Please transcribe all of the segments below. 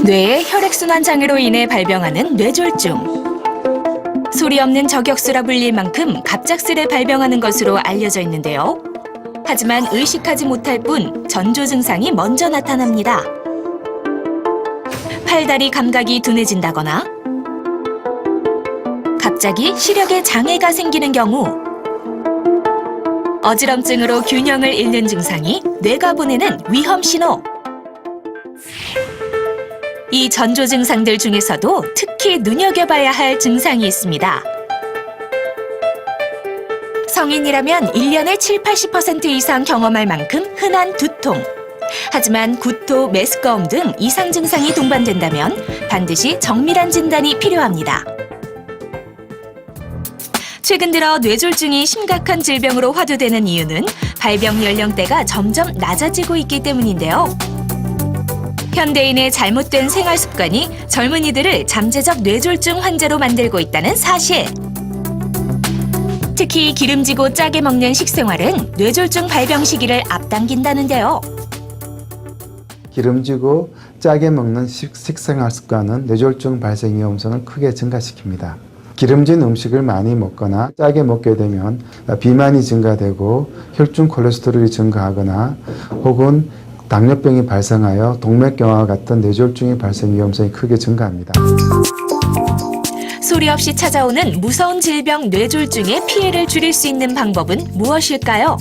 뇌의 혈액순환 장애로 인해 발병하는 뇌졸중. 소리 없는 저격수라 불릴 만큼 갑작스레 발병하는 것으로 알려져 있는데요. 하지만 의식하지 못할 뿐 전조 증상이 먼저 나타납니다. 팔다리 감각이 둔해진다거나 갑자기 시력에 장애가 생기는 경우, 어지럼증으로 균형을 잃는 증상이 뇌가 보내는 위험 신호. 이 전조 증상들 중에서도 특히 눈여겨봐야 할 증상이 있습니다. 성인이라면 1년에 70-80% 이상 경험할 만큼 흔한 두통. 하지만 구토, 메스꺼움 등 이상 증상이 동반된다면 반드시 정밀한 진단이 필요합니다. 최근 들어 뇌졸중이 심각한 질병으로 화두되는 이유는 발병 연령대가 점점 낮아지고 있기 때문인데요. 현대인의 잘못된 생활 습관이 젊은이들을 잠재적 뇌졸중 환자로 만들고 있다는 사실. 특히 기름지고 짜게 먹는 식생활은 뇌졸중 발병 시기를 앞당긴다는데요. 기름지고 짜게 먹는 식생활 습관은 뇌졸중 발생 위험성을 크게 증가시킵니다. 기름진 음식을 많이 먹거나 짜게 먹게 되면 비만이 증가되고 혈중 콜레스테롤이 증가하거나 혹은 당뇨병이 발생하여 동맥경화와 같은 뇌졸중의 발생 위험성이 크게 증가합니다. 소리 없이 찾아오는 무서운 질병 뇌졸중의 피해를 줄일 수 있는 방법은 무엇일까요?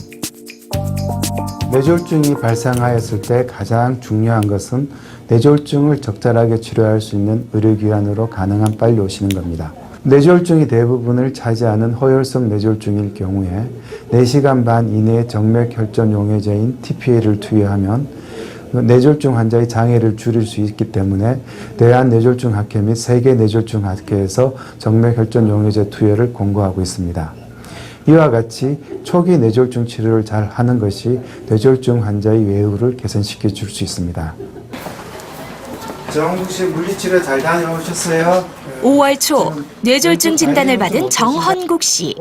뇌졸중이 발생하였을 때 가장 중요한 것은 뇌졸중을 적절하게 치료할 수 있는 의료기관으로 가능한 빨리 오시는 겁니다. 뇌졸중이 대부분을 차지하는 허혈성 뇌졸중일 경우에 4시간 반 이내에 정맥혈전 용해제인 TPA를 투여하면 뇌졸중 환자의 장애를 줄일 수 있기 때문에 대한뇌졸중학회 및 세계뇌졸중학회에서 정맥혈전 용해제 투여를 권고하고 있습니다. 이와 같이 초기 뇌졸중 치료를 잘 하는 것이 뇌졸중 환자의 외후를 개선시켜 줄 수 있습니다. 정국 씨 물리치료 잘 다녀오셨어요? 5월 초 뇌졸중 진단을 받은 정헌국 씨.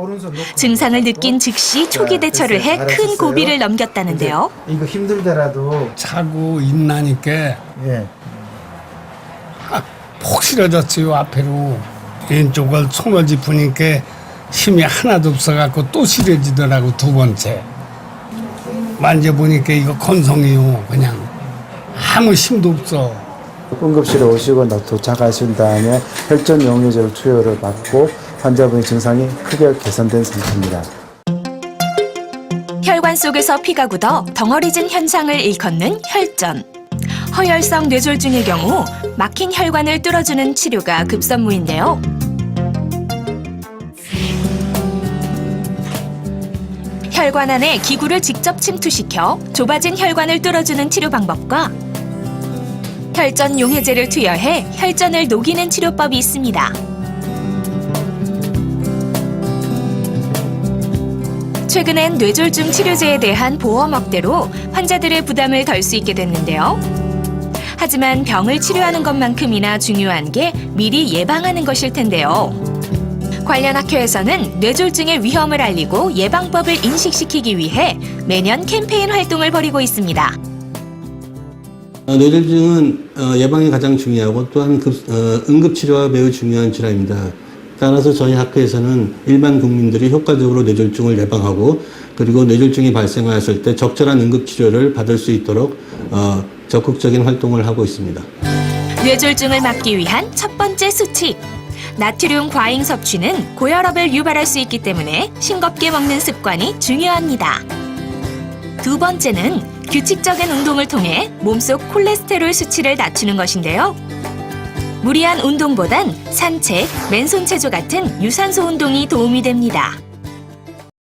증상을 느낀 즉시 초기 대처를 해 큰 고비를 넘겼다는데요. 이거 힘들더라도 자고 있나니까 예. 폭 실어졌지요. 앞으로 왼쪽을 손을 짚으니까 힘이 하나도 없어갖고 또 실어지더라고. 두 번째 만져보니까 이거 건성이요. 그냥 아무 힘도 없어. 응급실에 오시고 도착하신 다음에 혈전 용해제 투여를 받고 환자분의 증상이 크게 개선된 상태입니다. 혈관 속에서 피가 굳어 덩어리진 현상을 일컫는 혈전. 허혈성 뇌졸중의 경우 막힌 혈관을 뚫어주는 치료가 급선무인데요. 혈관 안에 기구를 직접 침투시켜 좁아진 혈관을 뚫어주는 치료 방법과 혈전 용해제를 투여해 혈전을 녹이는 치료법이 있습니다. 최근엔 뇌졸중 치료제에 대한 보험 확대로 환자들의 부담을 덜 수 있게 됐는데요. 하지만 병을 치료하는 것만큼이나 중요한 게 미리 예방하는 것일 텐데요. 관련 학회에서는 뇌졸중의 위험을 알리고 예방법을 인식시키기 위해 매년 캠페인 활동을 벌이고 있습니다. 뇌졸중은 예방이 가장 중요하고 또한 응급치료가 매우 중요한 질환입니다. 따라서 저희 학회에서는 일반 국민들이 효과적으로 뇌졸중을 예방하고 그리고 뇌졸중이 발생하였을 때 적절한 응급치료를 받을 수 있도록 적극적인 활동을 하고 있습니다. 뇌졸중을 막기 위한 첫 번째 수칙. 나트륨 과잉 섭취는 고혈압을 유발할 수 있기 때문에 싱겁게 먹는 습관이 중요합니다. 두 번째는 규칙적인 운동을 통해 몸속 콜레스테롤 수치를 낮추는 것인데요. 무리한 운동보단 산책, 맨손 체조 같은 유산소 운동이 도움이 됩니다.